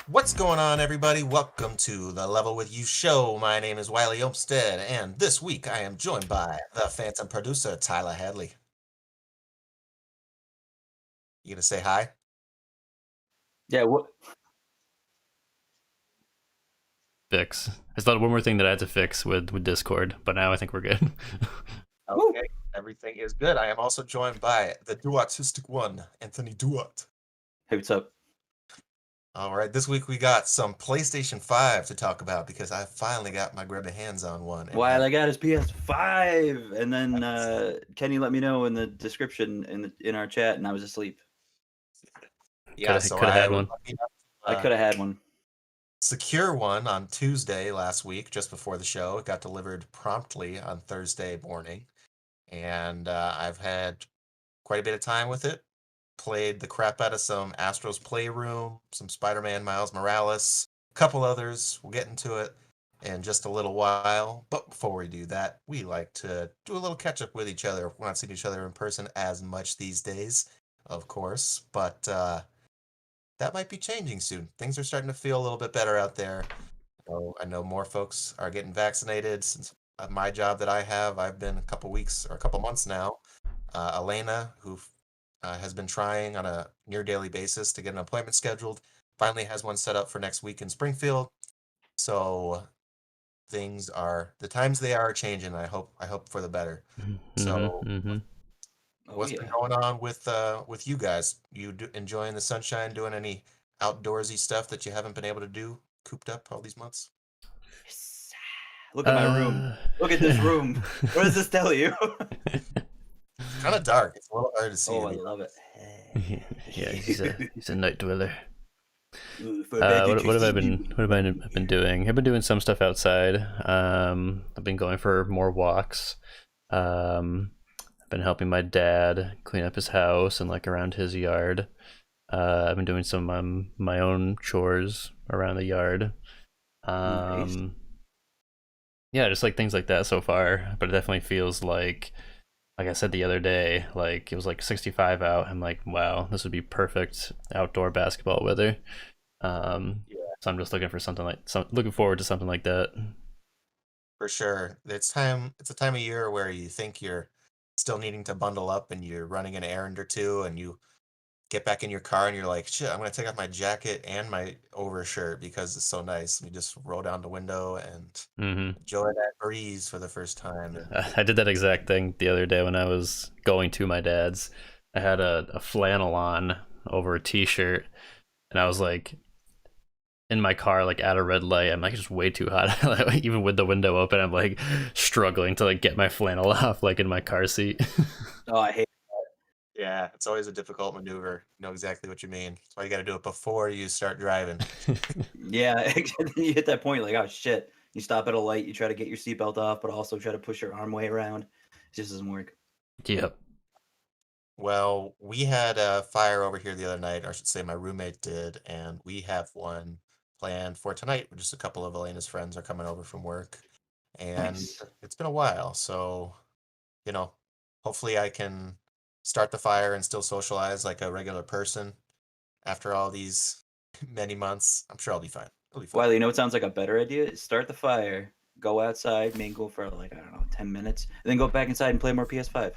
What's going on, everybody? Welcome to the Level With You show. My name is Wiley Olmstead, and this week I am joined by the phantom producer, Tyler Hadley. You gonna say hi? Yeah, what? Fix. I thought one more thing that I had to fix with Discord, but now I think we're good. Okay, everything is good. I am also joined by the duotistic one, Anthony Duot. Hey, what's up? All right, this week we got some PlayStation 5 to talk about because I finally got my grab hands on one. While I got his PS5, and then Kenny let me know in the description in our chat, and I was asleep. Yeah, could have had one. I could have had one. Secure one on Tuesday last week, just before the show. It got delivered promptly on Thursday morning, and I've had quite a bit of time with it. Played the crap out of some Astro's Playroom, some Spider-Man Miles Morales, a couple others. We'll get into it in just a little while. But before we do that, we like to do a little catch up with each other. We're not seeing each other in person as much these days, of course, but that might be changing soon. Things are starting to feel a little bit better out there. I know more folks are getting vaccinated since my job that I have. I've been a couple weeks or a couple months now. Elena, who has been trying on a near daily basis to get an appointment scheduled, finally has one set up for next week in Springfield. So the times they are changing. I hope for the better. So what's been going on with you guys? Enjoying the sunshine, doing any outdoorsy stuff that you haven't been able to do cooped up all these months? Look at my room. Look at this room. What does this tell you? Kind of dark. It's a little hard to see. Oh, I love it. Yeah, he's a night dweller. What What have I been doing? I've been doing some stuff outside. I've been going for more walks. I've been helping my dad clean up his house and like around his yard. I've been doing some my own chores around the yard. Nice. Yeah, just like things like that so far. But it definitely feels like I said the other day, like it was like 65 out. I'm like, wow, this would be perfect outdoor basketball weather. So I'm just looking for looking forward to something like that. For sure. It's a time of year where you think you're still needing to bundle up and you're running an errand or two and you get back in your car and you're like, shit, I'm gonna take off my jacket and my overshirt because it's so nice. And you just roll down the window and enjoy that breeze for the first time. I did that exact thing the other day when I was going to my dad's. I had a flannel on over a t-shirt, and I was like in my car, like at a red light. I'm like, it's just way too hot. Like, even with the window open, I'm like struggling to like get my flannel off, like in my car seat. Oh, I hate. Yeah, it's always a difficult maneuver. You know exactly what you mean. That's why you got to do it before you start driving. Yeah, you hit that point, like, oh shit. You stop at a light, you try to get your seatbelt off, but also try to push your arm way around. It just doesn't work. Yep. Well, we had a fire over here the other night, or I should say my roommate did, and we have one planned for tonight. Just a couple of Elena's friends are coming over from work, and Nice. it's been a while, so you know, hopefully I can start the fire and still socialize like a regular person after all these many months. I'm sure I'll be fine. I'll be fine. Wiley, you know what sounds like a better idea? Start the fire, go outside, mingle for like, I don't know, 10 minutes, and then go back inside and play more PS5.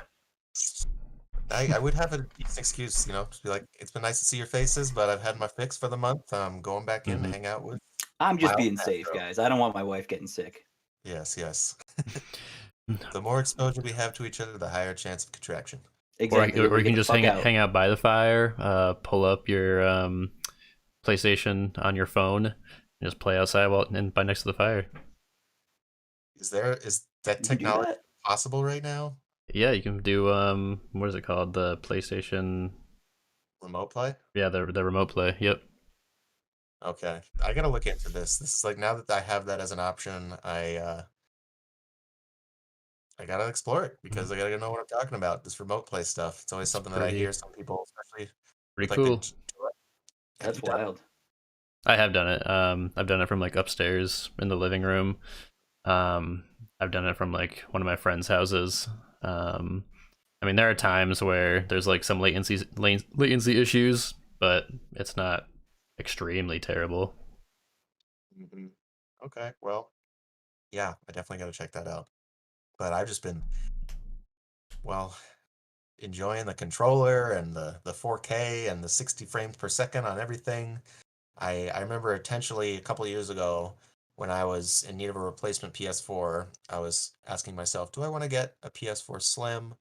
I would have a decent excuse, to be like, it's been nice to see your faces, but I've had my fix for the month. I'm going back in to hang out with. I'm just Wild being safe, Astro. guys. I don't want my wife getting sick. Yes, yes. The more exposure we have to each other, the higher chance of contraction. Exactly. Or you can just hang out by the fire, pull up your PlayStation on your phone, and just play outside and by next to the fire. Is that technology possible right now? Yeah, you can do what is it called? The PlayStation Remote play? Yeah, the remote play. Yep. Okay. I gotta look into this. This is like, now that I have that as an option, I gotta explore it because I gotta know what I'm talking about. This remote play stuff. It's always something that I hear some people, especially pretty like cool. That's wild. I have done it. I've done it from like upstairs in the living room. I've done it from like one of my friends' houses. I mean, there are times where there's like some latency issues, but it's not extremely terrible. Hmm. Okay, well, yeah, I definitely got to check that out. But I've just been, well, enjoying the controller and the 4K and the 60 frames per second on everything. I remember intentionally a couple of years ago when I was in need of a replacement PS4, I was asking myself, do I want to get a PS4 Slim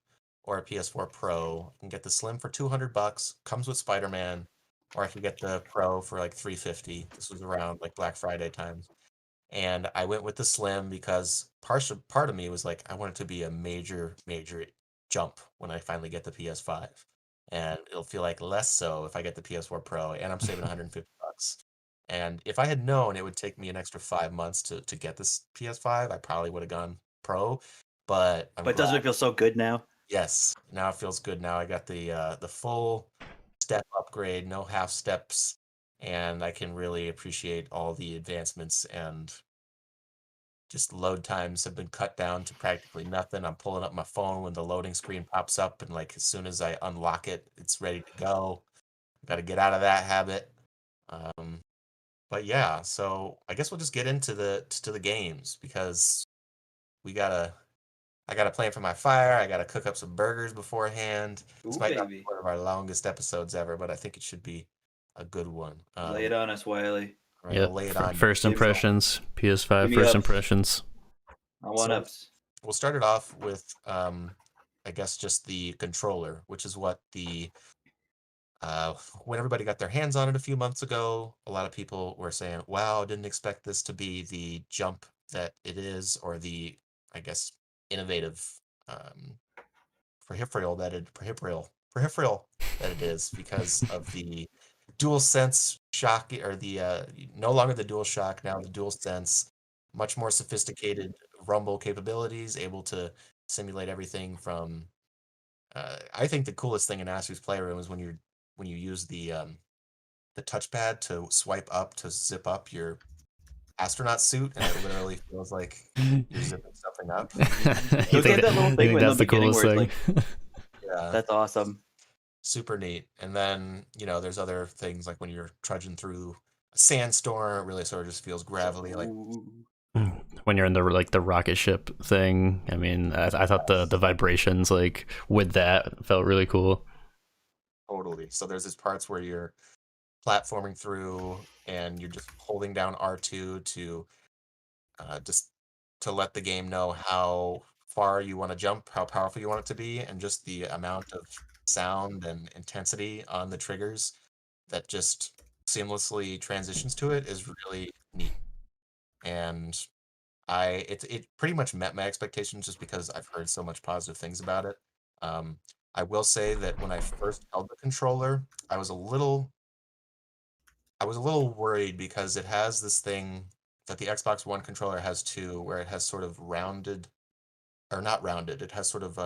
or a PS4 Pro? I can get the Slim for $200, comes with Spider-Man, or I could get the Pro for like 350. This was around like Black Friday times. And I went with the Slim because part of me was like, I want it to be a major, major jump when I finally get the PS5. And it'll feel like less so if I get the PS4 Pro and I'm saving $150. And if I had known it would take me an extra 5 months to get this PS5, I probably would have gone Pro. But I'm But doesn't glad. it feel so good now? Yes, now it feels good. Now I got the full step upgrade, no half steps, and I can really appreciate all the advancements and just load times have been cut down to practically nothing. I'm pulling up my phone when the loading screen pops up, and like as soon as I unlock it, it's ready to go. Got to get out of that habit. Um, but yeah, so I guess we'll just get into the games because we gotta I gotta plan for my fire. I gotta cook up some burgers beforehand. This Ooh, might not be baby. one of our longest episodes ever, but I think it should be a good one. Lay it on us, Wiley. All right, I'll Yep. lay it on you. First Give me, impressions. PS5 give me first ups. impressions. I want So ups. we'll start it off with I guess just the controller, which is what when everybody got their hands on it a few months ago, a lot of people were saying, "Wow, didn't expect this to be the jump that it is, or the, I guess, innovative um, peripheral that it is because of the dual sense shock or the no longer the dual shock, now the dual sense, much more sophisticated rumble capabilities, able to simulate everything from I think the coolest thing in Astro's Playroom is when you use the touchpad to swipe up to zip up your astronaut suit, and it literally feels like you're zipping something up. You Don't they think have that little you thing think in the that's the beginning coolest where it's thing? like, Yeah, that's awesome. super neat. And then there's other things like when you're trudging through a sandstorm, it really sort of just feels gravelly. Like Ooh. When you're in the rocket ship thing, I mean, I thought the vibrations like with that felt really cool. totally. So there's these parts where you're platforming through, and you're just holding down R2 to just to let the game know how far you want to jump, how powerful you want it to be, and just the amount of sound and intensity on the triggers that just seamlessly transitions to it is really neat. And it pretty much met my expectations just because I've heard so much positive things about it. Um, I will say that when I first held the controller, I was a little worried because it has this thing that the Xbox One controller has too, where it has sort of rounded, or not rounded, it has sort of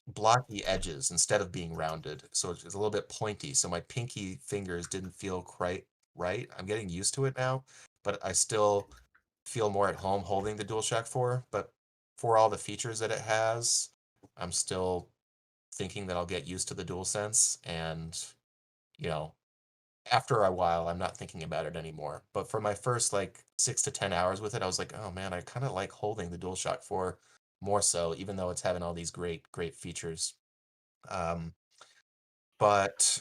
blocky edges instead of being rounded. So it's a little bit pointy. So my pinky fingers didn't feel quite right. I'm getting used to it now, but I still feel more at home holding the DualShock 4. But for all the features that it has, I'm still thinking that I'll get used to the DualSense. And, you know, after a while, I'm not thinking about it anymore. But for my first like 6 to 10 hours with it, I was like, oh man, I kind of like holding the DualShock 4 more so, even though it's having all these great, great features. Um, but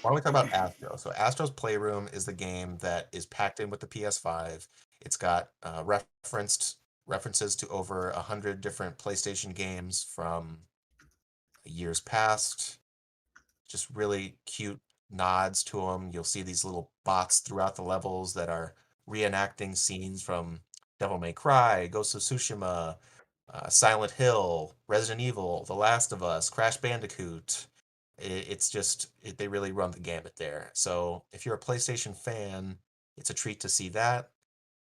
why don't we talk about Astro? So Astro's Playroom is the game that is packed in with the PS5. It's got references to over 100 different PlayStation games from years past. Just really cute nods to them. You'll see these little bots throughout the levels that are reenacting scenes from Devil May Cry, Ghost of Tsushima, Silent Hill, Resident Evil, The Last of Us, Crash Bandicoot. It's just they really run the gamut there. So if you're a PlayStation fan, it's a treat to see that.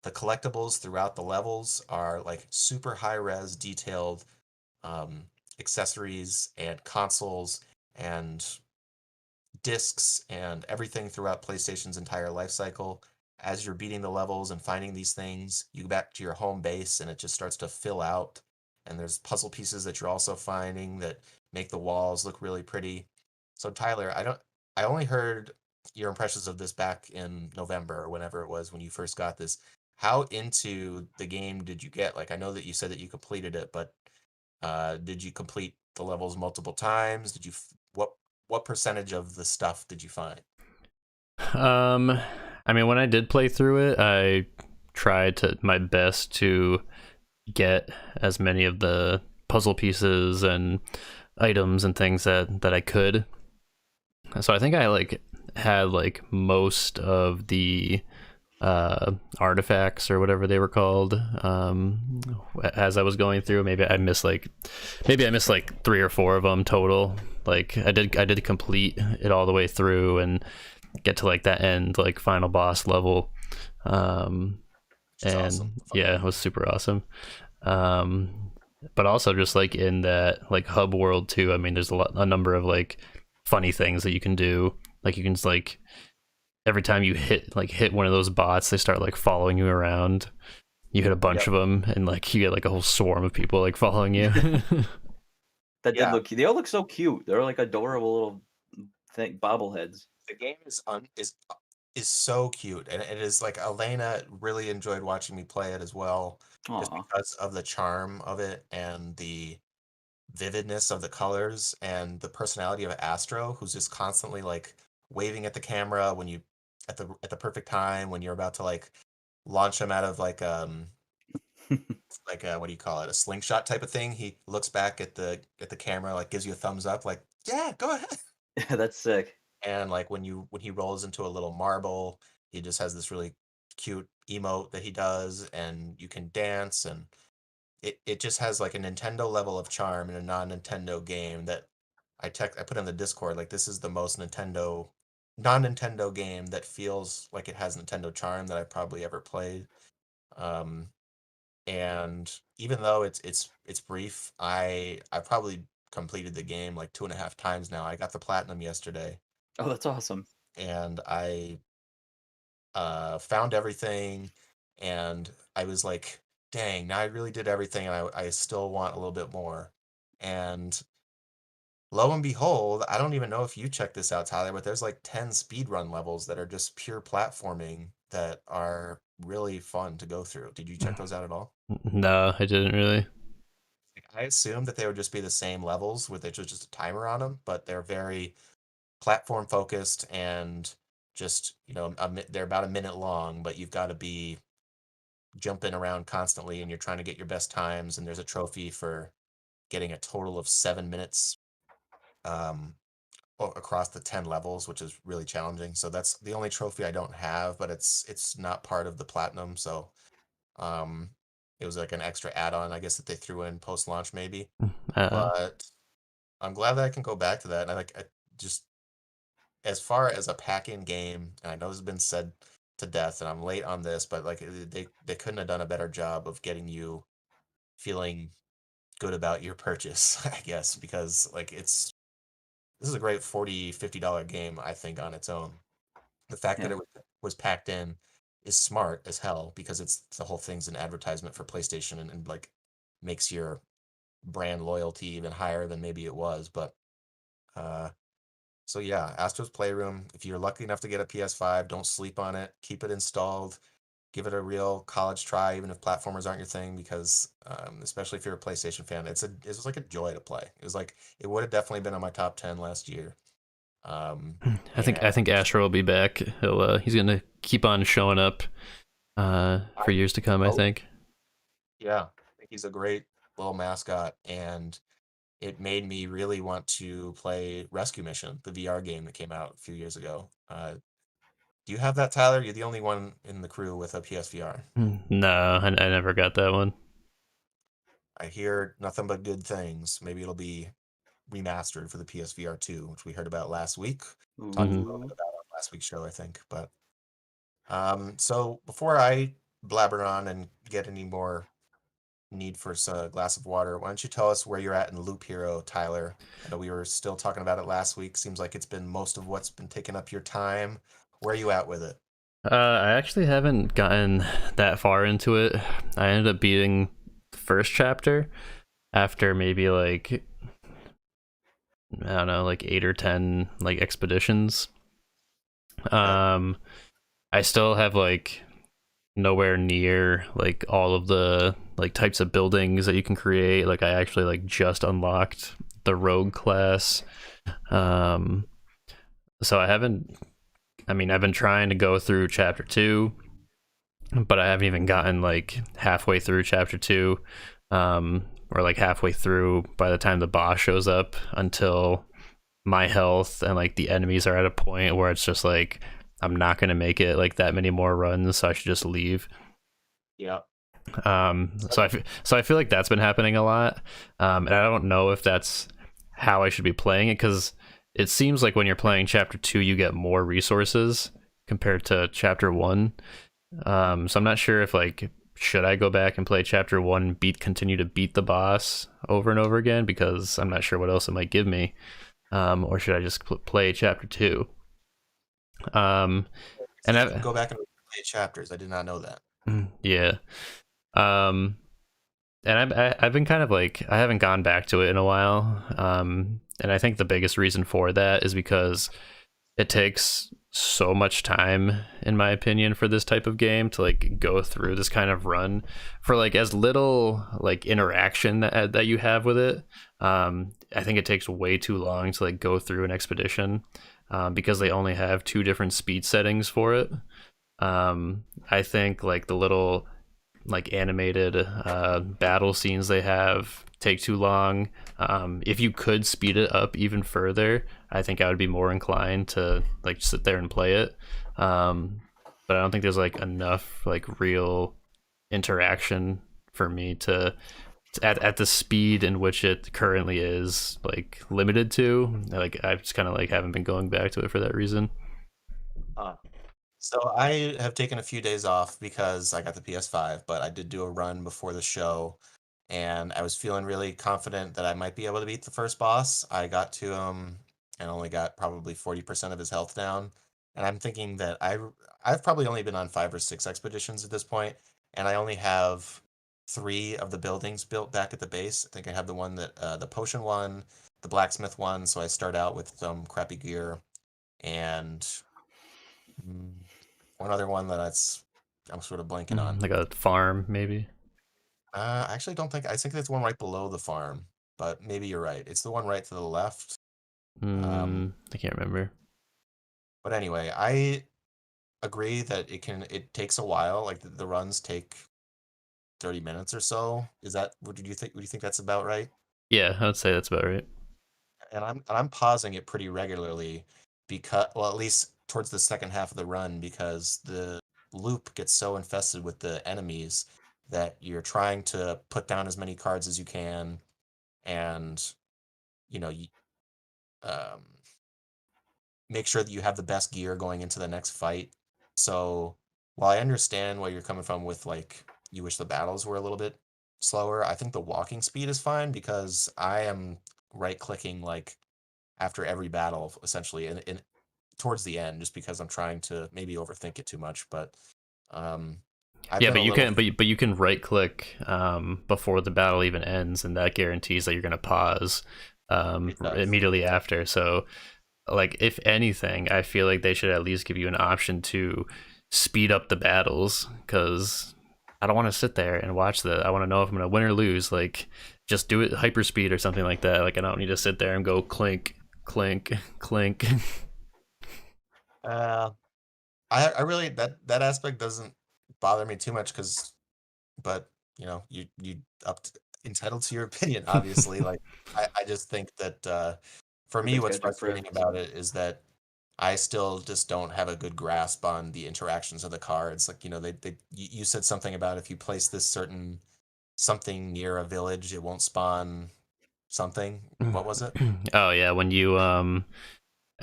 The collectibles throughout the levels are like super high res, detailed um, accessories and consoles and discs and everything throughout PlayStation's entire life cycle. As you're beating the levels and finding these things, you go back to your home base and it just starts to fill out. And there's puzzle pieces that you're also finding that make the walls look really pretty. So Tyler, I only heard your impressions of this back in November or whenever it was when you first got this. How into the game did you get? Like, I know that you said that you completed it, but did you complete the levels multiple times? What percentage of the stuff did you find? I mean, when I did play through it, I tried to my best to get as many of the puzzle pieces and items and things that I could. So I think I like had like most of the artifacts or whatever they were called as I was going through. Maybe I missed like 3 or 4 of them total. Like I did complete it all the way through and get to like that end like final boss level. Which is And awesome. yeah, it was super awesome. But also just like in that like hub world too, I mean there's a number of like funny things that you can do. Like you can just like every time you hit one of those bots, they start like following you around. You hit a bunch of them and like you get like a whole swarm of people like following you. That Yeah. did look. They all look so cute. They're like adorable little bobbleheads. The game is so cute, and it is like Elena really enjoyed watching me play it as well, just Aw. because of the charm of it and the vividness of the colors and the personality of Astro, who's just constantly like waving at the camera when you at the perfect time when you're about to like launch him out of like what do you call it, a slingshot type of thing. He looks back at the camera, like gives you a thumbs up, like yeah, go ahead. That's sick. And like when he rolls into a little marble, he just has this really cute emote that he does, and you can dance, and it just has like a Nintendo level of charm in a non-Nintendo game that I put in the Discord, like this is the most non-Nintendo game that feels like it has Nintendo charm that I've probably ever played. Um, and even though it's brief, I probably completed the game like 2.5 times now. I got the platinum yesterday, Oh, that's awesome. and I found everything, and I was like, dang, now I really did everything, and I still want a little bit more. And lo and behold, I don't even know if you checked this out, Tyler, but there's like 10 speedrun levels that are just pure platforming that are really fun to go through. Did you check those out at all? No, I didn't really. I assumed that they would just be the same levels with just a timer on them, but they're very platform focused and just, they're about a minute long, but you've got to be jumping around constantly and you're trying to get your best times. And there's a trophy for getting a total of 7 minutes um, across the 10 levels, which is really challenging. So that's the only trophy I don't have, but it's not part of the platinum. So um, it was like an extra add-on, I guess, that they threw in post-launch maybe. But I'm glad that I can go back to that. And I just as far as a pack-in game, and I know this has been said to death, and I'm late on this, but like they couldn't have done a better job of getting you feeling good about your purchase, I guess, because like this is a great $40-$50 game, I think, on its own. The fact that Yeah. it was packed in is smart as hell because it's the whole thing's an advertisement for PlayStation and like makes your brand loyalty even higher than maybe it was. But uh so yeah, Astro's Playroom. If you're lucky enough to get a PS5, don't sleep on it. Keep it installed. Give it a real college try, even if platformers aren't your thing, because especially if you're a PlayStation fan, it was like a joy to play. It was like it would have definitely been on my top 10 last year. I think Astro will be back. He's gonna keep on showing up for years to come, I think. Yeah, I think he's a great little mascot, and it made me really want to play Rescue Mission, the VR game that came out a few years ago. Do you have that, Tyler? You're the only one in the crew with a PSVR. No, I never got that one. I hear nothing but good things. Maybe it'll be remastered for the PSVR 2, which we heard about last week. Talked a little bit about on last week's show, I think. But so before I blabber on and get any more need for a glass of water, why don't you tell us where you're at in Loop Hero, Tyler? I know we were still talking about it last week. Seems like it's been most of what's been taking up your time. Where are you at with it? I actually haven't gotten that far into it. I ended up beating the first chapter after maybe like I don't know, like 8 or 10 like expeditions. I still have like nowhere near like all of the like types of buildings that you can create. Like I actually like just unlocked the rogue class. Um, so I've been trying to go through chapter 2, but I haven't even gotten like halfway through chapter 2, or like halfway through by the time the boss shows up, until my health and like the enemies are at a point where it's just like I'm not gonna make it like that many more runs, so I should just leave. Yeah. So I feel like that's been happening a lot, and I don't know if that's how I should be playing it, because it seems like when you're playing chapter 2, you get more resources compared to chapter 1. So I'm not sure if like should I go back and play chapter 1, continue to beat the boss over and over again, because I'm not sure what else it might give me, or should I just play chapter 2? And you can go back and play chapters. I did not know that. Yeah. And I've been kind of like, I haven't gone back to it in a while. And I think the biggest reason for that is because it takes so much time, in my opinion, for this type of game to like go through this kind of run for like as little like interaction that you have with it. I think it takes way too long to like go through an expedition, because they only have 2 different speed settings for it. I think like the little like animated battle scenes they have take too long. If you could speed it up even further, I think I would be more inclined to like sit there and play it. But I don't think there's like enough like real interaction for me to at the speed in which it currently is like limited to. Like I just kind of like haven't been going back to it for that reason. So I have taken a few days off because I got the PS5, but I did do a run before the show, and I was feeling really confident that I might be able to beat the first boss. I got to him and only got probably 40% of his health down, and I'm thinking that I've probably only been on 5 or 6 expeditions at this point, and I only have 3 of the buildings built back at the base. I think I have the one that the potion one, the blacksmith one, so I start out with some crappy gear, and mm, one other one I'm sort of blanking on. Like a farm, maybe. I actually don't think I think that's one right below the farm, but maybe you're right. It's the one right to the left. I can't remember. But anyway, I agree that it takes a while. Like the runs take 30 minutes or so. Is that what do you think? Would you think that's about right? Yeah, I would say that's about right. And I'm pausing it pretty regularly because, well, at least towards the second half of the run, because the loop gets so infested with the enemies that you're trying to put down as many cards as you can, and you know, um, make sure that you have the best gear going into the next fight. So while I understand where you're coming from with like you wish the battles were a little bit slower, I think the walking speed is fine because I am right clicking like after every battle essentially and towards the end just because I'm trying to maybe overthink it too much. But I've Yeah, been but a you little can you can right click before the battle even ends, and that guarantees that you're gonna pause It does. immediately after. So like if anything, I feel like they should at least give you an option to speed up the battles, because I don't want to sit there and watch that. I want to know if I'm gonna win or lose. Like just do it hyper speed or something like that. Like I don't need to sit there and go clink, clink, clink. uh, I really that aspect doesn't bother me too much because but you know you entitled to your opinion obviously like I just think that for me Everybody's what's got their frustrating preference. about it is that I still just don't have a good grasp on the interactions of the cards like you know you said something about if you place this certain something near a village it won't spawn something. What was it? Oh yeah, when you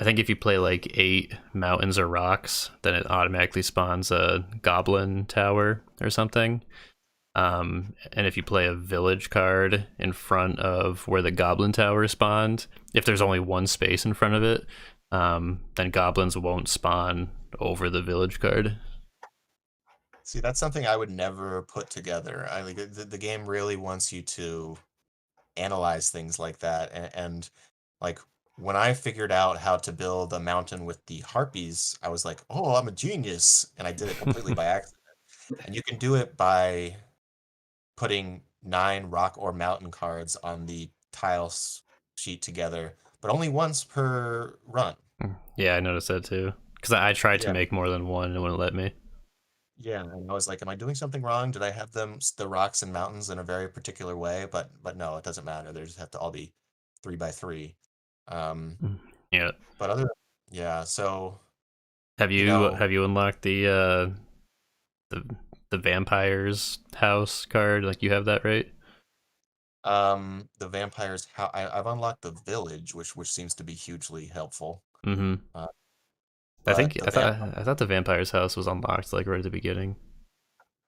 I think if you play like 8 mountains or rocks, then it automatically spawns a goblin tower or something. And if you play a village card in front of where the goblin tower spawned, if there's only one space in front of it, then goblins won't spawn over the village card. See, that's something I would never put together. I like the game really wants you to analyze things like that and like when I figured out how to build a mountain with the harpies, I was like, "Oh, I'm a genius," and I did it completely by accident. And you can do it by putting 9 rock or mountain cards on the sheet together, but only once per run. Yeah, I noticed that too. Because I tried to Yeah. make more than one and it wouldn't let me. Yeah, and I was like, "Am I doing something wrong? Did I have the rocks and mountains in a very particular way?" But no, it doesn't matter. They just have to all be 3 by 3. Um, Yeah. but other yeah, so, Have you you know, have you unlocked the the vampire's house card? Like you have that, right? the vampires how I've unlocked the village, which seems to be hugely helpful. Mm-hmm. Uh, I but think the I vamp thought I thought the vampire's house was unlocked like right at the beginning.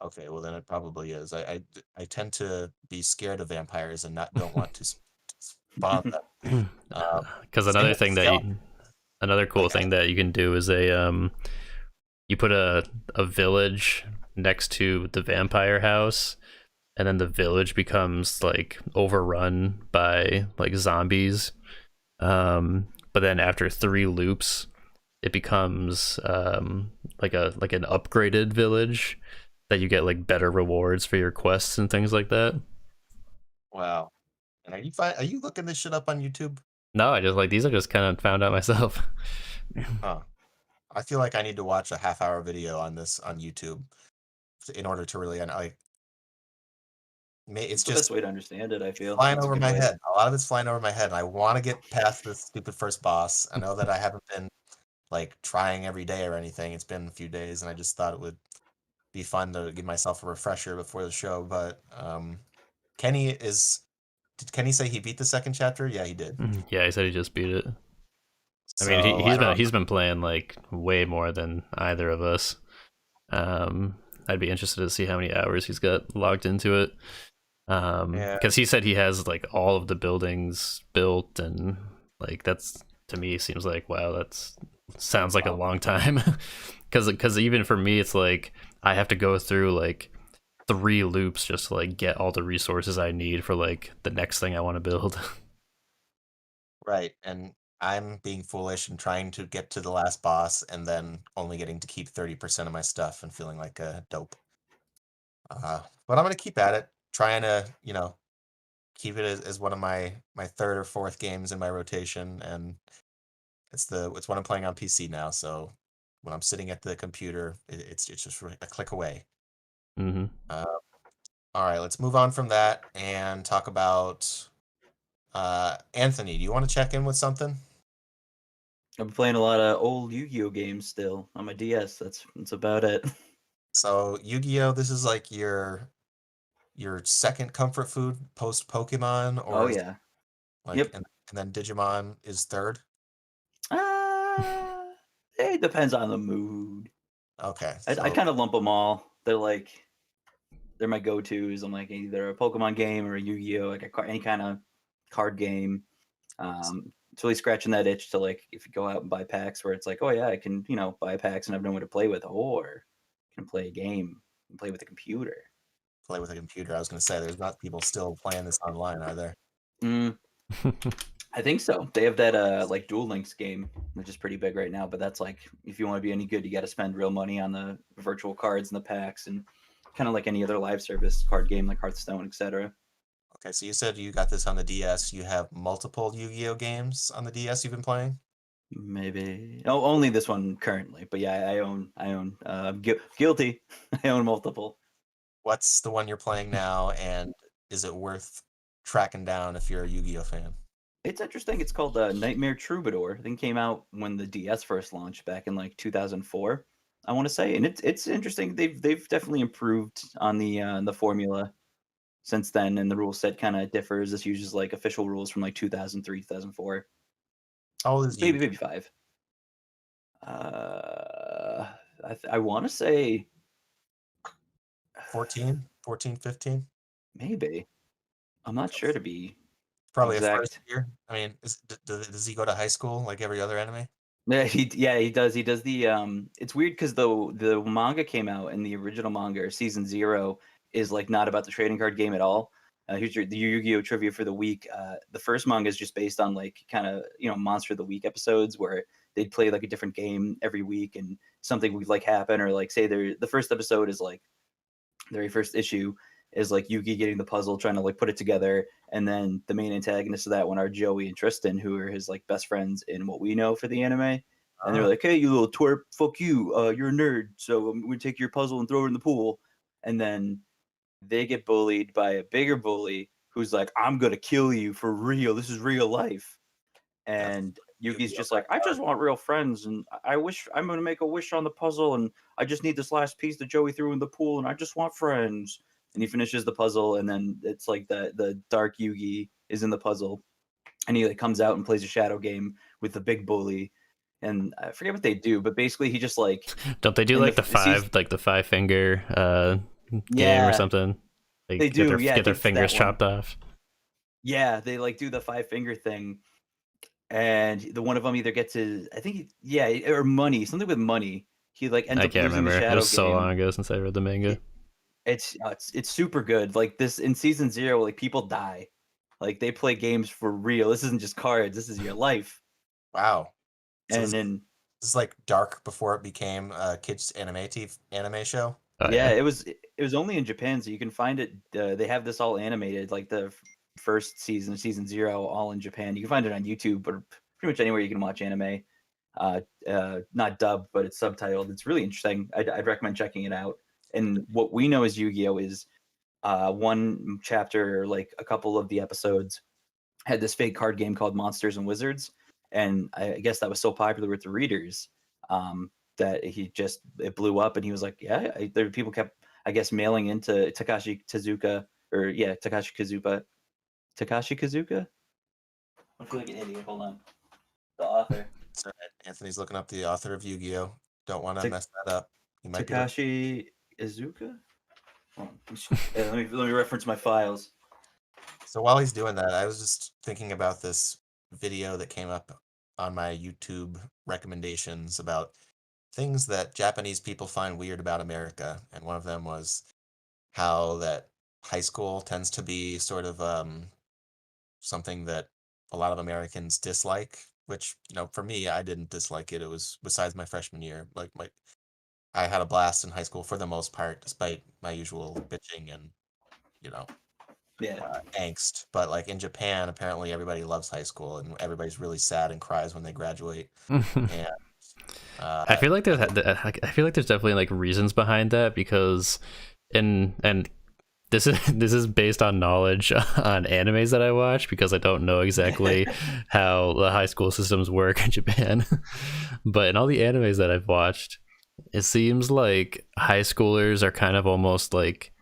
Okay, well then it probably is. I tend to be scared of vampires and not don't want to spawn them. Because Same another with the thing that skeleton. another cool Like thing that you can do is you put a village next to the vampire house, and then the village becomes like overrun by like zombies. But then after 3 loops, it becomes like an upgraded village that you get like better rewards for your quests and things like that. wow. And are you looking this shit up on YouTube? No, I just like these. I just kind of found out myself. Huh. I feel like I need to watch a half-hour video on this on YouTube in order to really and like it's It's the best just way to understand it, I feel. flying It's a over good my way to. head. A lot of it's flying over my head, and I want to get past this stupid first boss. I know that I haven't been like trying every day or anything. It's been a few days, and I just thought it would be fun to give myself a refresher before the show. But Kenny is. Did Kenny say he beat the second chapter? Yeah, he did. Yeah, he said he just beat it. I mean, So I don't know. he's been playing like way more than either of us. I'd be interested to see how many hours he's got logged into it. Yeah, Because he said he has like all of the buildings built, and like that's to me seems like wow, that's sounds like a wow. long time. Because even for me, it's like I have to go through like 3 loops just to like get all the resources I need for like the next thing I want to build. Right. And I'm being foolish and trying to get to the last boss and then only getting to keep 30% of my stuff and feeling like a dope. But I'm gonna keep at it, trying to, keep it as one of my third or fourth games in my rotation, and it's what I'm playing on PC now. So when I'm sitting at the computer, it's just a click away. Hmm. Uh, all right, let's move on from that and talk about Anthony. Do you want to check in with something? I've been playing a lot of old Yu-Gi-Oh games still on my DS. That's about it. So Yu-Gi-Oh, this is like your second comfort food post Pokemon, Oh or is yeah. like Yep. and then Digimon is third? Uh, it depends on the mood. Okay, I so kind of lump them all. They're my go-tos. I'm like either a Pokemon game or a Yu-Gi-Oh, like any kind of card game. It's really scratching that itch to like if you go out and buy packs where it's like, oh yeah, I can buy packs and have no one to play with, or can play a game and play with a computer. play with a computer. I was gonna say there's not people still playing this online, are there? Mm, I think so. They have that like Duel Links game, which is pretty big right now. But that's like if you want to be any good, you got to spend real money on the virtual cards and the packs, and kind of like any other live service card game like Hearthstone, etc. Okay, so you said you got this on the DS. You have multiple Yu-Gi-Oh games on the DS you've been playing? Maybe only this one currently, but yeah, I own. Guilty. I own multiple. What's the one you're playing now, and is it worth tracking down if you're a Yu-Gi-Oh fan? It's interesting. It's called Nightmare Troubadour. I think it came out when the DS first launched back in like 2004. I want to say, and it's interesting. They've definitely improved on the formula since then, and the rule set kind of differs. This uses like official rules from like 2003, 2004, How old is maybe Yu-Gi-Oh? 5. I want to say 14? 14, 15? maybe. I'm not sure to be Probably a first exact. year. I mean, does he go to high school like every other anime? He does. He does the it's weird because the manga came out and the original manga or season 0 is like not about the trading card game at all. Here's the Yu-Gi-Oh trivia for the week. The first manga is just based on like kind of Monster of the Week episodes where they'd play like a different game every week and something would like happen, or like say the first episode is like the very first issue is like Yugi getting the puzzle, trying to like put it together, and then the main antagonists of that one are Joey and Tristan, who are his like best friends in what we know for the anime. And they're like, "Hey, you little twerp, fuck you, you're a nerd, so I'm gonna take your puzzle and throw it in the pool." And then they get bullied by a bigger bully who's like, "I'm gonna kill you for real. This is real life." And Yugi's just like, "I just want real friends, and I wish I'm gonna make a wish on the puzzle, and I just need this last piece that Joey threw in the pool, and I just want friends." And he finishes the puzzle, and then it's like the dark Yugi is in the puzzle, and he like comes out and plays a shadow game with the big bully, and I forget what they do, but basically he just like Don't they do in like the five finger game Yeah, or something? they Get do. their, Yeah, I get their think it's that fingers one. chopped off. Yeah, they like do the five finger thing, and the one of them either gets his, I think, or money, something with money. He like ends I up can't losing the remember. It shadow was so game. long ago since I read the manga. It's super good. Like this in season 0, like people die, like they play games for real. This isn't just cards. This is your life. Wow. So And this, then this is like dark before it became a kids anime show. Oh, yeah, it was only in Japan, so you can find it. They have this all animated, like the first season, season 0, all in Japan. You can find it on YouTube, but pretty much anywhere you can watch anime. Not dubbed, but it's subtitled. It's really interesting. I'd recommend checking it out. And what we know as Yu-Gi-Oh is one chapter, like a couple of the episodes, had this fake card game called Monsters and Wizards, and I guess that was so popular with the readers that it blew up, and he was like, yeah, there people kept, I guess, mailing into Takashi Tezuka, Takashi Kazuka. I feel like an idiot. Hold on, the author. So Anthony's looking up the author of Yu-Gi-Oh. Don't want to mess that up. He might Takashi Izuka. Let me reference my files. So while he's doing that, I was just thinking about this video that came up on my YouTube recommendations about things that Japanese people find weird about America, and one of them was how that high school tends to be sort of something that a lot of Americans dislike, which, for me, I didn't dislike it. It was besides my freshman year. Like I had a blast in high school for the most part, despite my usual bitching and, angst. But like in Japan, apparently everybody loves high school and everybody's really sad and cries when they graduate. And I feel like there's definitely like reasons behind that, because and this is based on knowledge on animes that I watch, because I don't know exactly how the high school systems work in Japan. But in all the animes that I've watched, it seems like high schoolers are kind of almost like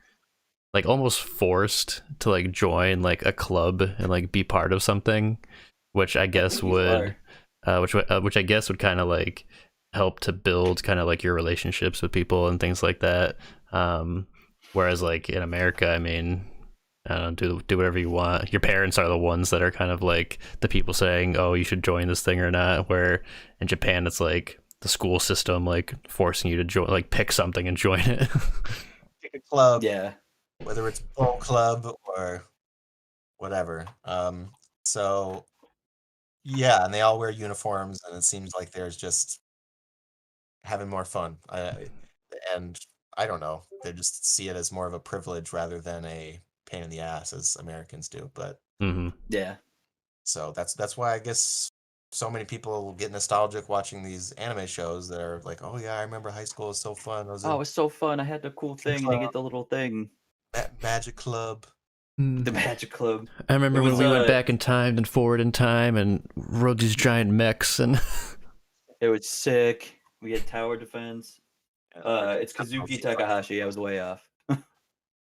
almost forced to like join like a club and like be part of something, which I guess would which I guess would kind of like help to build kind of like your relationships with people and things like that. Whereas like in America, I mean, I don't know, do whatever you want. Your parents are the ones that are kind of like the people saying, oh, you should join this thing or not. Where in Japan, it's like the school system like forcing you to join, like pick something and join it. Pick a club. Yeah. Whether it's Pro Club or whatever. So yeah, and they all wear uniforms, and it seems like there's just having more fun. And I don't know, they just see it as more of a privilege rather than a pain in the ass as Americans do. But yeah, so that's why I guess so many people get nostalgic watching these anime shows that are like, oh yeah, I remember high school was so fun. it was so fun. I had the cool thing, and you get the little thing. Magic Club. The Magic Club. I remember when we went back in time and forward in time and rode these giant mechs, and it was sick. We had tower defense. It's Kazuki Takahashi. I was way off.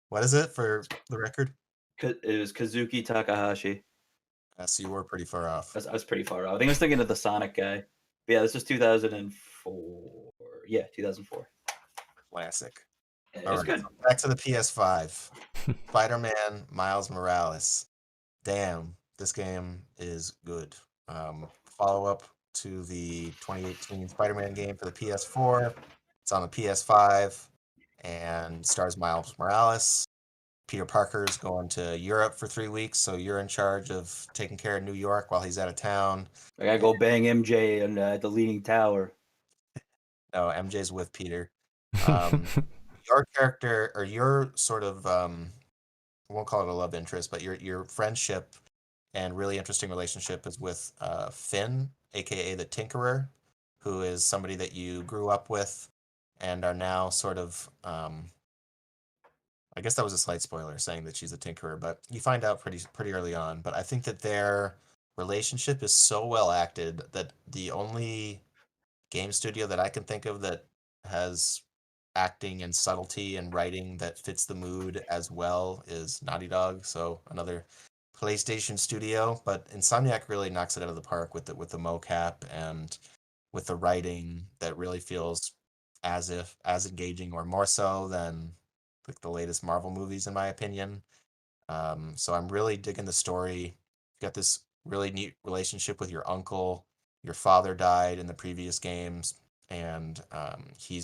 What is it for the record? It was Kazuki Takahashi. So you were pretty far off. I was pretty far off. I think I was thinking of the Sonic guy. But yeah, this was 2004. Yeah, 2004. Classic. It was good. Back to the PS5. Spider-Man Miles Morales. Damn, this game is good. Follow-up to the 2018 Spider-Man game for the PS4. It's on the PS5 and stars Miles Morales. Peter Parker's going to Europe for 3 weeks, so you're in charge of taking care of New York while he's out of town. I gotta go bang MJ and the Leaning Tower. No, MJ's with Peter. Your character, or your sort of, I won't call it a love interest, but your friendship and really interesting relationship is with Finn, aka the Tinkerer, who is somebody that you grew up with and are now sort of. I guess that was a slight spoiler saying that she's a Tinkerer, but you find out pretty early on. But I think that their relationship is so well acted that the only game studio that I can think of that has acting and subtlety and writing that fits the mood as well is Naughty Dog. So another PlayStation studio, but Insomniac really knocks it out of the park with the mocap and with the writing that really feels as engaging or more so than like the latest Marvel movies in my opinion. So I'm really digging the story. You got this really neat relationship with your uncle. Your father died in the previous games, and he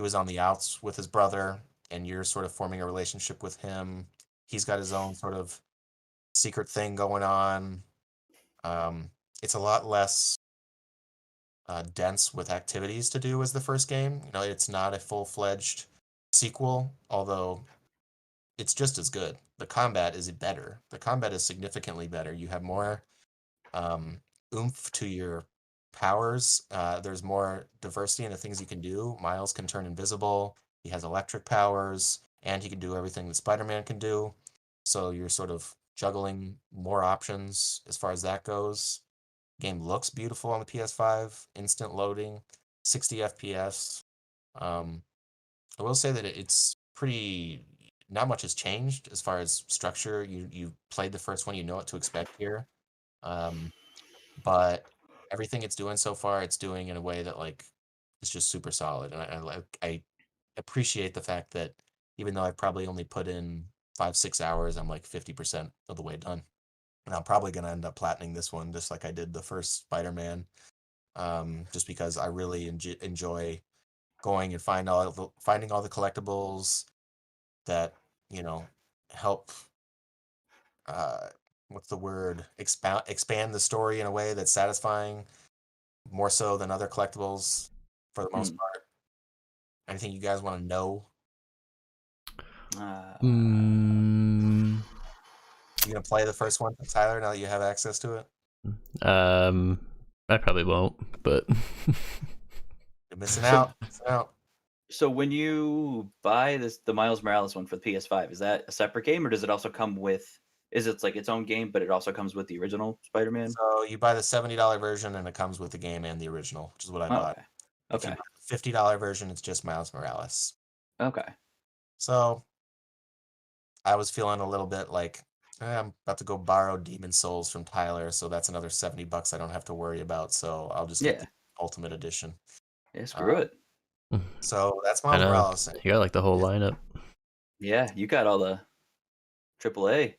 was on the outs with his brother, and you're sort of forming a relationship with him. He's got his own sort of secret thing going on. It's a lot less dense with activities to do as the first game. You know, it's not a full-fledged sequel, although it's just as good. The combat is better. The combat is significantly better. You have more oomph to your powers. There's more diversity in the things you can do. Miles can turn invisible. He has electric powers, and he can do everything that Spider-Man can do. So you're sort of juggling more options as far as that goes. Game looks beautiful on the PS5, instant loading, 60 FPS. I will say that it's pretty. Not much has changed as far as structure. You played the first one, you know what to expect here. But everything it's doing so far, it's doing in a way that like is just super solid, and I appreciate the fact that even though I've probably only put in 5-6 hours, I'm like 50% of the way done, and I'm probably gonna end up platining this one just like I did the first Spider-Man, just because I really enjoy going and finding all the collectibles that help what's the word, expand the story in a way that's satisfying more so than other collectibles for the most part. Anything you guys want to know? You gonna play the first one, Tyler, now that you have access to it? I probably won't, but You're missing out. So when you buy the Miles Morales one for the PS5, is that a separate game, or does it also come with? Is it like its own game, but it also comes with the original Spider-Man? So you buy the $70 version, and it comes with the game and the original, which is what I bought. Okay. If you buy the $50 version, it's just Miles Morales. Okay. So I was feeling a little bit like I'm about to go borrow Demon Souls from Tyler, so that's another $70 I don't have to worry about. So I'll just get the Ultimate Edition. Yeah, screw it. So that's I Miles know Morales. you got like the whole lineup. Yeah, you got all the AAA.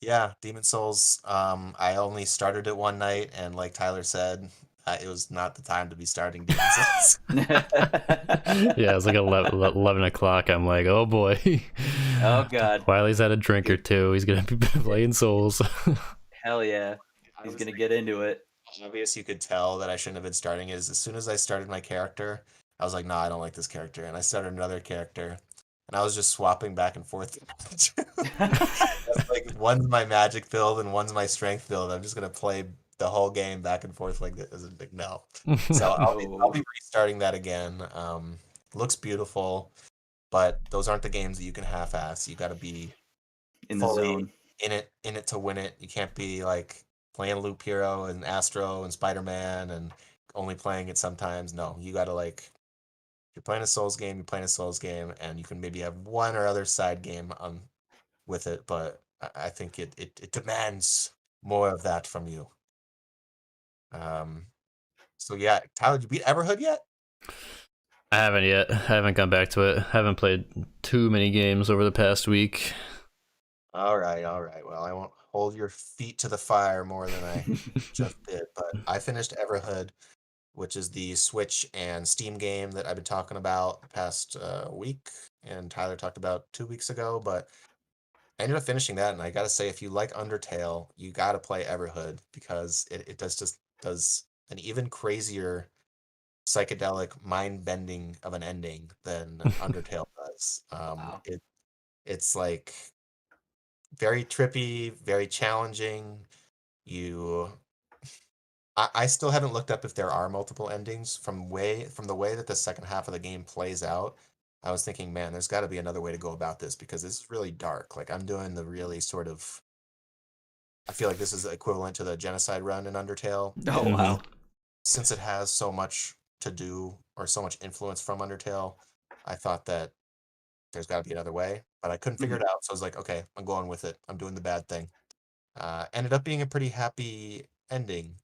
Yeah, Demon Souls. I only started it one night, and like Tyler said, it was not the time to be starting Demon Souls. Yeah, it's like 11 o'clock. I'm like, oh boy. Oh god. Wiley's had a drink or two. He's gonna be playing Souls. Hell yeah. He's gonna get into it. Obvious, you could tell that I shouldn't have been starting it. As soon as I started my character, I was like, nah, I don't like this character. And I started another character. And I was just swapping back and forth. Like, one's my magic build and one's my strength build. I'm just going to play the whole game back and forth like this. Like, no. So I'll be restarting that again. Looks beautiful, but those aren't the games that you can half-ass. You got to be in the zone. In it to win it. You can't be like playing Loop Hero and Astro and Spider-Man and only playing it sometimes. No, you got to like, you're playing a Souls game, and you can maybe have one or other side game with it, but I think it demands more of that from you. So yeah, Tyler, did you beat Everhood yet? I haven't yet. I haven't gone back to it. I haven't played too many games over the past week. All right. Well, I won't hold your feet to the fire more than I just did, but I finished Everhood, which is the Switch and Steam game that I've been talking about the past week, and Tyler talked about 2 weeks ago, but I ended up finishing that, and I gotta say, if you like Undertale, you gotta play Everhood because it does an even crazier psychedelic mind bending of an ending than Undertale does. Wow. It's like very trippy, very challenging. You I still haven't looked up if there are multiple endings from the way that the second half of the game plays out. I was thinking, man, there's got to be another way to go about this because this is really dark. Like I'm doing the really sort of I feel like this is equivalent to the genocide run in Undertale. Oh And wow. since it has so much to do or so much influence from Undertale, I thought that there's got to be another way, but I couldn't figure Mhm. it out. So I was like, okay, I'm going with it. I'm doing the bad thing. Ended up being a pretty happy ending.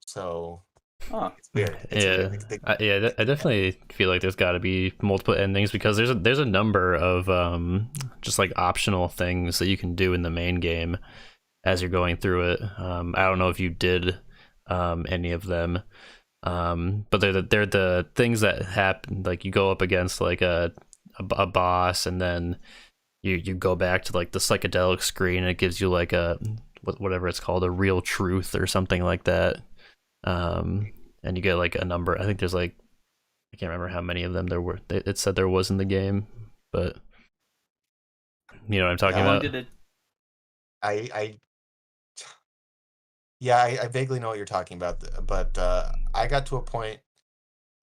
So Oh. it's weird. It's Yeah, weird. I definitely feel like there's got to be multiple endings because there's a number of just like optional things that you can do in the main game as you're going through it. I don't know if you did any of them, but they're the things that happen. Like you go up against like a boss, and then you go back to like the psychedelic screen, and it gives you like a whatever it's called, a real truth or something like that. And you get like a number. I think there's like I can't remember how many of them there were. It said there was in the game, but you know what I'm talking How long about. did it? I yeah, I vaguely know what you're talking about, but I got to a point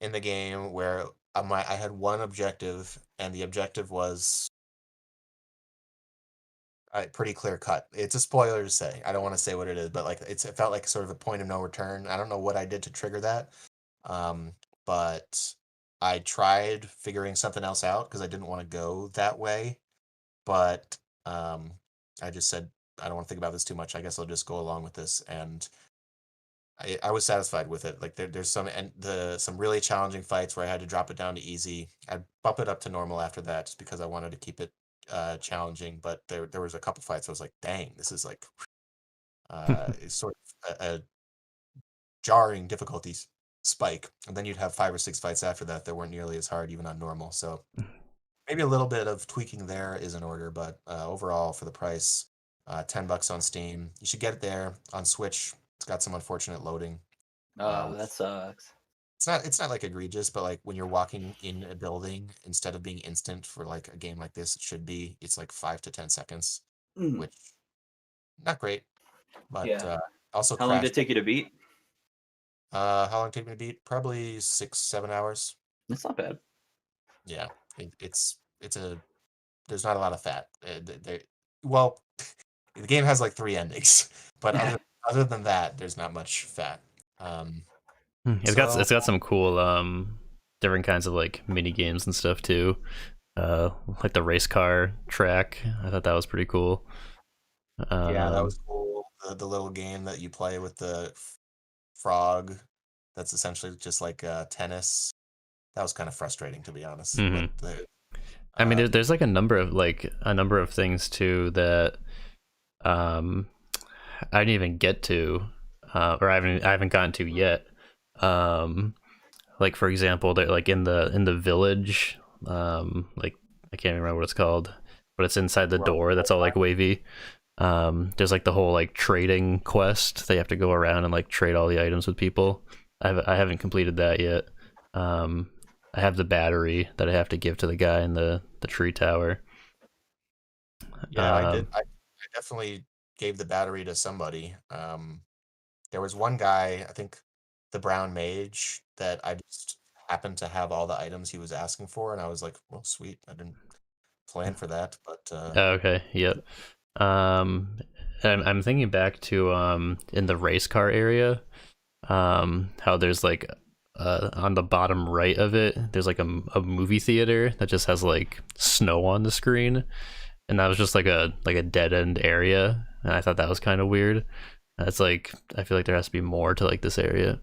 in the game where I had one objective, and the objective was pretty clear cut. It's a spoiler to say. I don't want to say what it is, but like it felt like sort of a point of no return. I don't know what I did to trigger that, um, but I tried figuring something else out because I didn't want to go that way. But I just said I don't want to think about this too much. I guess I'll just go along with this, and I was satisfied with it. Like there's some really challenging fights where I had to drop it down to easy. I'd bump it up to normal after that just because I wanted to keep it challenging. But there was a couple fights I was like, dang, this is like it's sort of a jarring spike. And then you'd have 5 or 6 fights after that that weren't nearly as hard even on normal. So maybe a little bit of tweaking there is in order, but overall for the price, $10 on Steam. You should get it there on Switch. It's got some unfortunate loading. Oh, Which that sucks. it's not like egregious, but like when you're walking in a building, instead of being instant for like a game like this, it should be. It's like 5 to 10 seconds, Mm. which not great, but Yeah. also How long did crashed. it take you to beat? How long did it take me to beat? Probably 6, 7 hours. That's not bad. Yeah, it's a there's not a lot of fat. Well, the game has like 3 endings, but other than that, there's not much fat. Um, so It's got some cool different kinds of like mini games and stuff too. Like the race car track. I thought that was pretty cool. yeah, that Um, was cool. The little game that you play with the frog, that's essentially just like tennis. That was kind of frustrating to be honest. But mhm. I mean, uh, there's like a number of things too that um I didn't even get to, or I haven't gotten to yet. Um, like for example, they're like in the village, like I can't remember what it's called, but it's inside the door that's all like wavy. There's like the whole like trading quest. They have to go around and like trade all the items with people. I haven't completed that yet. Um, I have the battery that I have to give to the guy in the tree tower. yeah, I did. Um, I definitely gave the battery to somebody. There was one guy, I think the brown mage, that I just happened to have all the items he was asking for, and I was like, well, sweet. I didn't plan for that, but okay, yep. Um, I'm thinking back to in the race car area, how there's like on the bottom right of it, there's like a movie theater that just has like snow on the screen, and that was just like a dead end area, and I thought that was kind of weird. That's like I feel like there has to be more to like this area.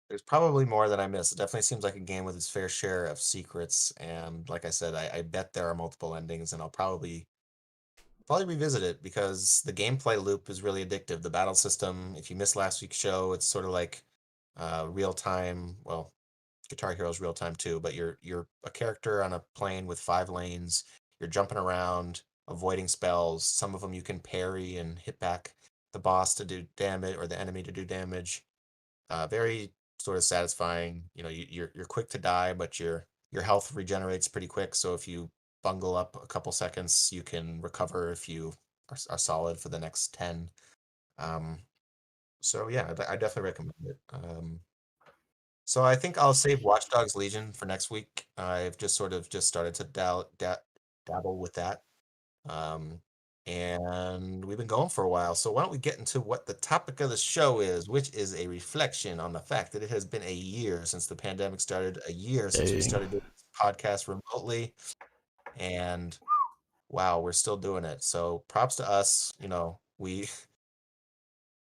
there's probably more that I missed. It definitely seems like a game with its fair share of secrets, and like I said, I bet there are multiple endings, and I'll probably revisit it because the gameplay loop is really addictive. The battle system, if you missed last week's show, it's sort of like real time, well, Guitar Hero is real time too, but you're a character on a plane with 5 lanes. You're jumping around, avoiding spells. Some of them you can parry and hit back the boss to do damage or the enemy to do damage. Very sort of satisfying. You know, you're quick to die, but your health regenerates pretty quick. So if you bungle up a couple seconds, you can recover if you are solid for the next 10. Um, so yeah, I definitely recommend it. So I think I'll save Watch Dogs Legion for next week. I've just sort of just started to dabble with that. Um, and we've been going for a while. So why don't we get into what the topic of the show is, which is a reflection on the fact that it has been a year since the pandemic started, a year since we Dang. started doing this podcast remotely, and wow, we're still doing it. So props to us. You know, we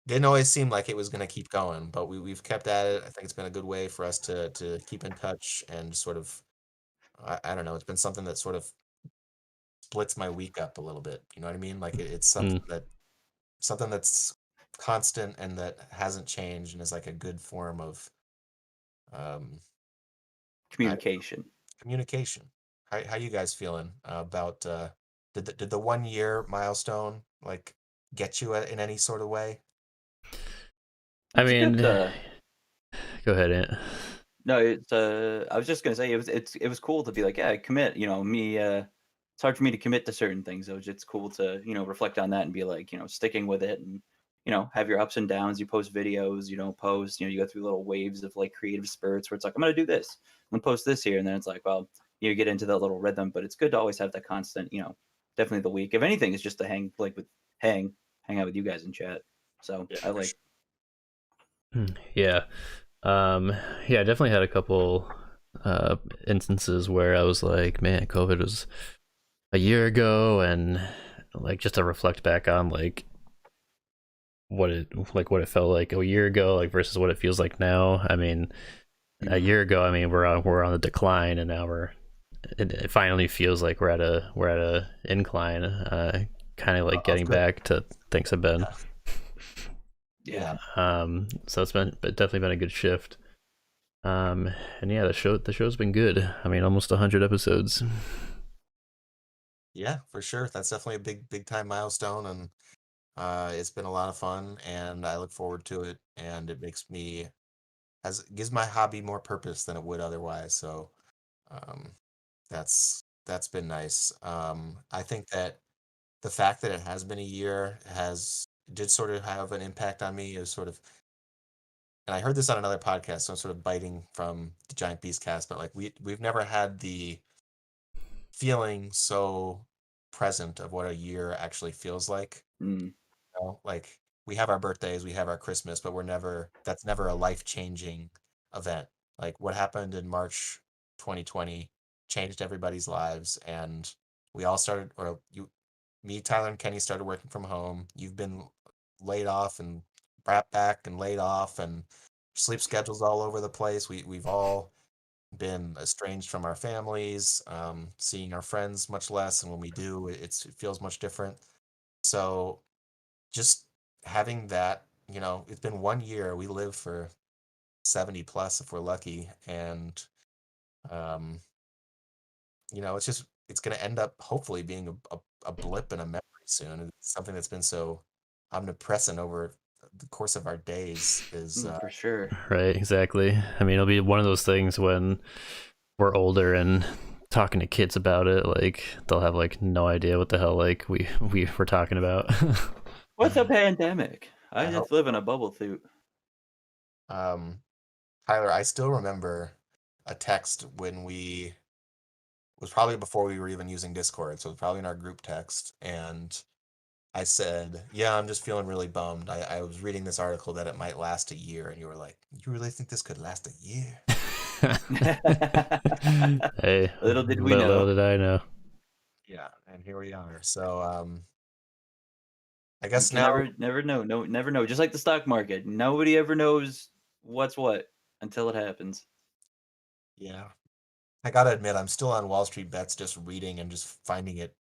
didn't always seem like it was going to keep going, but we've kept at it. I think it's been a good way for us to keep in touch and sort of I don't know. It's been something that sort of splits my week up a little bit. You know what I mean? Like it's something that's constant and that hasn't changed and is like a good form of um, Communication. communication. How you guys feeling about did the 1 year milestone like get you in any sort of way? I It's mean, good, go ahead, Ant. No, it's I was just gonna say it was cool to be like, yeah, commit. You know, me it's hard for me to commit to certain things. So it's cool to, reflect on that and be like, sticking with it and, have your ups and downs. You post videos, you don't post, you go through little waves of like creative spurts where it's like, I'm gonna do this, I'm gonna post this here, and then it's like, well, you get into that little rhythm, but it's good to always have that constant, definitely the week. If anything, it's just to hang out with you guys in chat. So Yeah, I for like Yeah. Yeah, I definitely had a couple instances where I was like, man, COVID was a year ago, and like just to reflect back on like what it felt like a year ago, like versus what it feels like now. I mean, a year ago, I mean, we're on the decline, and now it finally feels like we're at a incline, kind of like getting back to things have been. yeah. So it's definitely been a good shift. And yeah, the show's been good. I mean, almost 100 episodes. Yeah, for sure. That's definitely a big time milestone, and it's been a lot of fun, and I look forward to it. And it gives my hobby more purpose than it would otherwise. So um, that's been nice. I think that the fact that it has been a year did sort of have an impact on me. Is sort of, and I heard this on another podcast, so I'm sort of biting from the Giant Beast cast, but like we've never had the feeling so present of what a year actually feels like. Mm. You know? Like we have our birthdays, we have our Christmas, but that's never a life-changing event. Like what happened in March 2020 changed everybody's lives, and we all started, or me, Tyler, and Kenny started working from home. You've been laid off and brought back and laid off, and sleep schedules all over the place. We've all been estranged from our families, seeing our friends much less, and when we do, it feels much different. So just having that, it's been 1 year. We live for 70 plus if we're lucky, and um, it's going to end up hopefully being a blip in a memory soon. It's something that's been so omnipresent over the course of our days is For sure. Right, exactly. I mean, it'll be one of those things when we're older and talking to kids about it, like they'll have like no idea what the hell like we were talking about. What's a pandemic? I I just hope live in a bubble suit. Tyler, I still remember a text was probably before we were even using Discord, so it was probably in our group text, and I said, "Yeah, I'm just feeling really bummed. I was reading this article that it might last a year," and you were like, "You really think this could last a year?" Hey, Little did we little know. did I know. Yeah, and here we are. So, I You guess can now, never know. No, never know. Just like the stock market, nobody ever knows what's what until it happens. yeah, I gotta admit, I'm still on Wall Street Bets, just reading and just finding it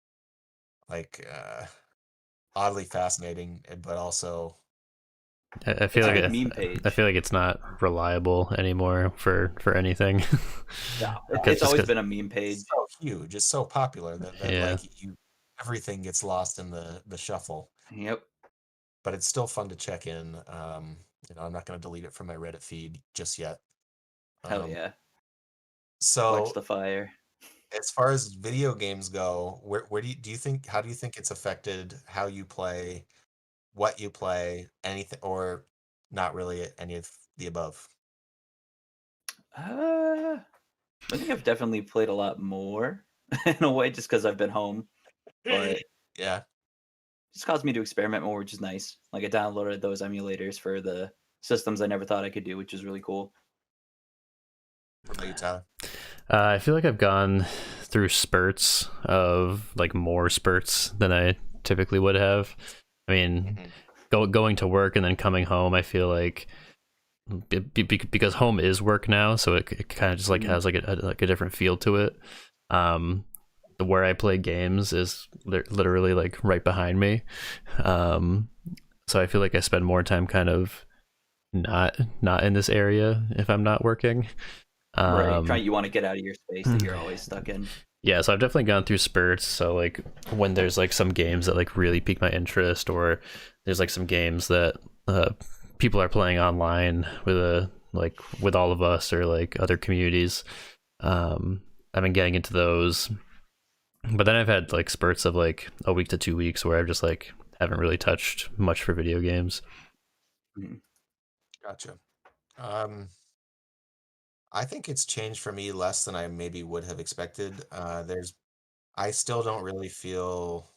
like oddly fascinating, but also I feel It's a like good meme page. I feel like it's not reliable anymore for anything. Yeah, Just it's always 'cause- been a meme page. It's so huge, it's so popular that Yeah. like everything gets lost in the shuffle. Yep. But it's still fun to check in. I'm not going to delete it from my Reddit feed just yet. Hell Um, yeah. Watch So the fire. as far as video games go, where do you think how do you think it's affected how you play, what you play, anything, or not really any of the above? I think I've definitely played a lot more in a way, just because I've been home. But Yeah. just caused me to experiment more, which is nice. Like I downloaded those emulators for the systems I never thought I could do, which is really cool. What about you, Tyler? I feel like I've gone through spurts of like more spurts than I typically would have. I mean, going to work and then coming home, I feel like because home is work now, so it kind of just like has like a different feel to it. Where I play games is literally like right behind me, so I feel like I spend more time kind of not in this area if I'm not working. Right. You want to get out of your space that you're always stuck in. Yeah, so I've definitely gone through spurts. So like when there's like some games that like really pique my interest, or there's like some games that people are playing online with all of us or like other communities. I've been getting into those, but then I've had like spurts of like a week to 2 weeks where I've just like haven't really touched much for video games. Gotcha. I think it's changed for me less than I maybe would have expected. I still don't really feel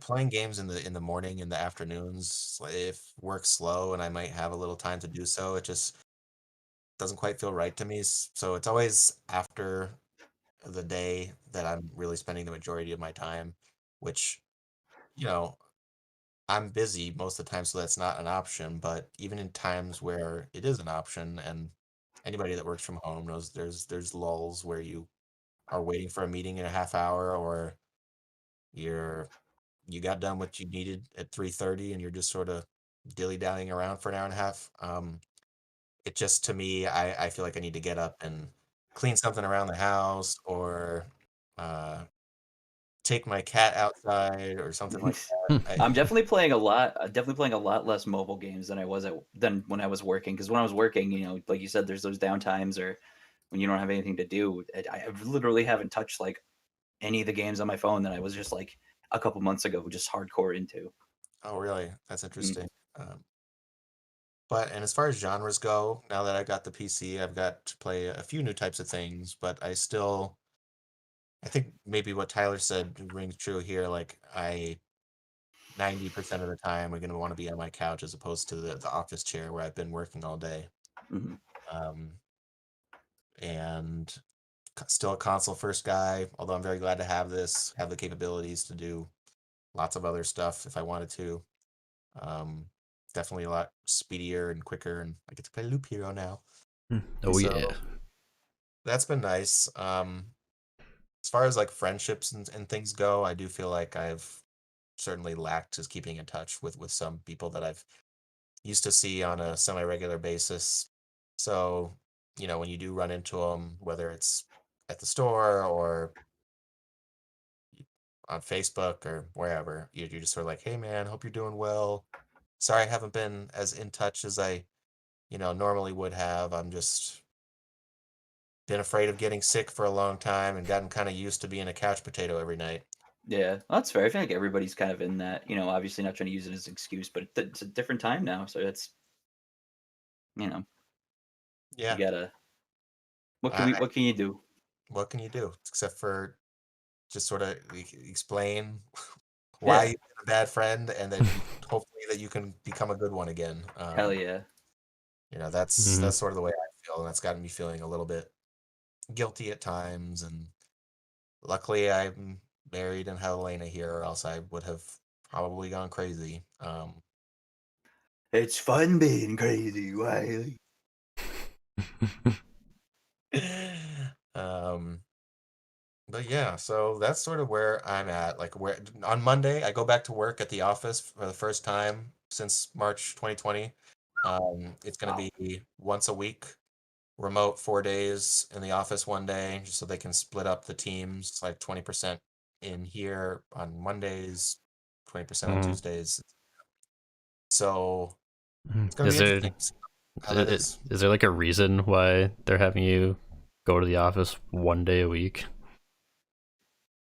playing games in the morning, in the afternoons, like, if work's slow and I might have a little time to do so, it just doesn't quite feel right to me. So it's always after the day that I'm really spending the majority of my time, which, you know, I'm busy most of the time, so that's not an option. But even in times where it is an option, and anybody that works from home knows there's lulls where you are waiting for a meeting in a half hour, or you're you got done what you needed at 3:30 and you're just sort of dilly-dallying around for an hour and a half. It just to me, I feel like I need to get up and clean something around the house, or uh, take my cat outside or something like that. I'm definitely playing a lot. Definitely playing a lot less mobile games than I was than when I was working. Because when I was working, like you said, there's those downtimes or when you don't have anything to do. I literally haven't touched like any of the games on my phone that I was just like a couple months ago, just hardcore into. Oh, really? That's Mm. interesting. And as far as genres go, now that I got the PC, I've got to play a few new types of things, but I think maybe what Tyler said rings true here. Like 90% of the time, I'm going to want to be on my couch as opposed to the office chair where I've been working all day. Mhm. And still a console first guy, although I'm very glad to have the capabilities to do lots of other stuff if I wanted to. Definitely a lot speedier and quicker, and I get to play Loop Hero now. Oh So yeah. that's been nice. As far as like friendships and things go, I do feel like I've certainly lacked just keeping in touch with some people that I've used to see on a semi-regular basis. So, when you do run into them, whether it's at the store or on Facebook or wherever, you're just sort of like, hey man, hope you're doing well. Sorry I haven't been as in touch as I, normally would have. I'm just been afraid of getting sick for a long time and gotten kind of used to being a couch potato every night. Yeah, that's fair. I feel like everybody's kind of in that. Obviously not trying to use it as an excuse, but it's a different time now, so it's you Yeah. gotta. I, What can you do? what can you do except for just sort of explain why Yeah, you've been a bad friend, and then hopefully that you can become a good one again. hell yeah. That's sort of the way I feel, and that's gotten me feeling a little bit guilty at times. And luckily, I'm married and have Elena here, or else I would have probably gone crazy. It's fun being crazy, Wiley. Um, But yeah, so that's sort of where I'm at. Like where on Monday I go back to work at the office for the first time since March 2020. It's gonna Wow. be once a week, remote 4 days, in the office 1 day, just so they can split up the teams, like 20% in here on Mondays, 20% on Mm. Tuesdays. So it's gonna be Is there interesting to see how that is. is there like a reason why they're having you go to the office 1 day a week?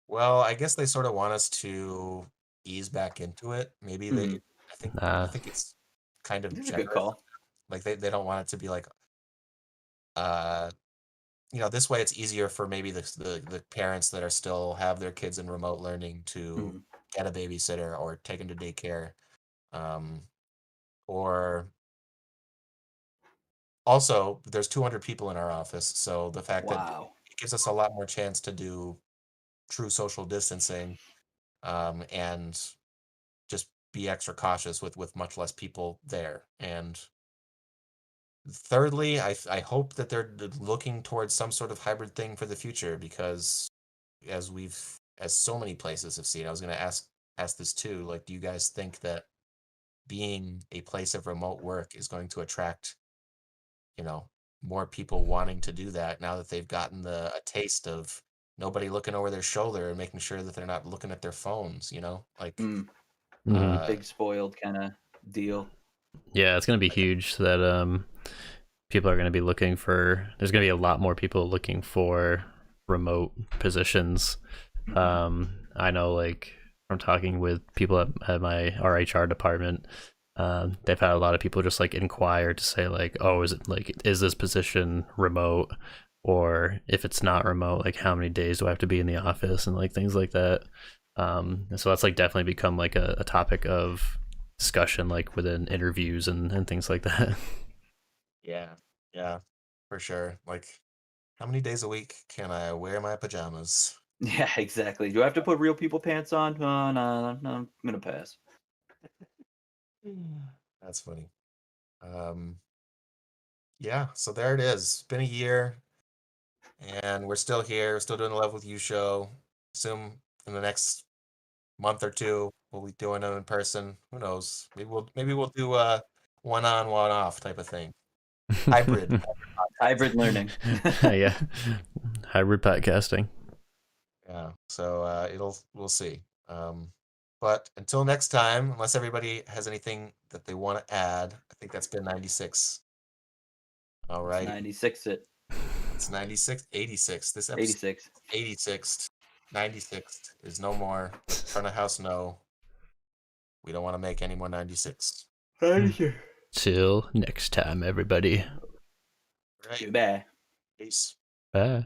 Well, I guess they sort of want us to ease back into it. Maybe Hmm. I Nah. think it's kind of This is a good generous. call. Like they don't want it to be like uh this way it's easier for maybe the parents that are still have their kids in remote learning to Mhm. get a babysitter or take them to daycare. Um or also there's 200 people in our office, so the fact that Wow. it gives us a lot more chance to do true social distancing, and just be extra cautious with much less people there. And thirdly, I hope that they're looking towards some sort of hybrid thing for the future because as so many places have seen, I was going to ask this too. Like, do you guys think that being a place of remote work is going to attract, you know, more people wanting to do that now that they've gotten a taste of nobody looking over their shoulder and making sure that they're not looking at their phones, like Mm. Mhm. uh Big spoiled kind of deal. Yeah, it's gonna be huge that people are gonna be looking for. There's gonna be a lot more people looking for remote positions. I know, like from talking with people at my RHR department, they've had a lot of people just like inquire to say like, oh, is this position remote, or if it's not remote, like how many days do I have to be in the office and like things like that. And so that's like definitely become like a topic of discussion like within interviews and things like that. yeah, yeah, for sure. Like, how many days a week can I wear my pajamas? Yeah, exactly. Do I have to put real people pants on? No, no, no, I'm gonna pass. That's funny. Um, yeah, so there it is. It's been a year, and we're still here. We're still doing the Love with You show. Assume in the next month or two we'll be doing them in person. Who knows? Maybe we'll do a one on, one off type of thing. Hybrid. Hybrid learning. Yeah, hybrid podcasting. Yeah. So we'll see. But until next time, unless everybody has anything that they want to add, I think that's been 96. All It's right. 96 it. It's 96, 86. This episode 86. 86, 96 is no more. Front of house, no. We don't want to make any more 96. Till next time, everybody. All right. Goodbye. Peace. Bye.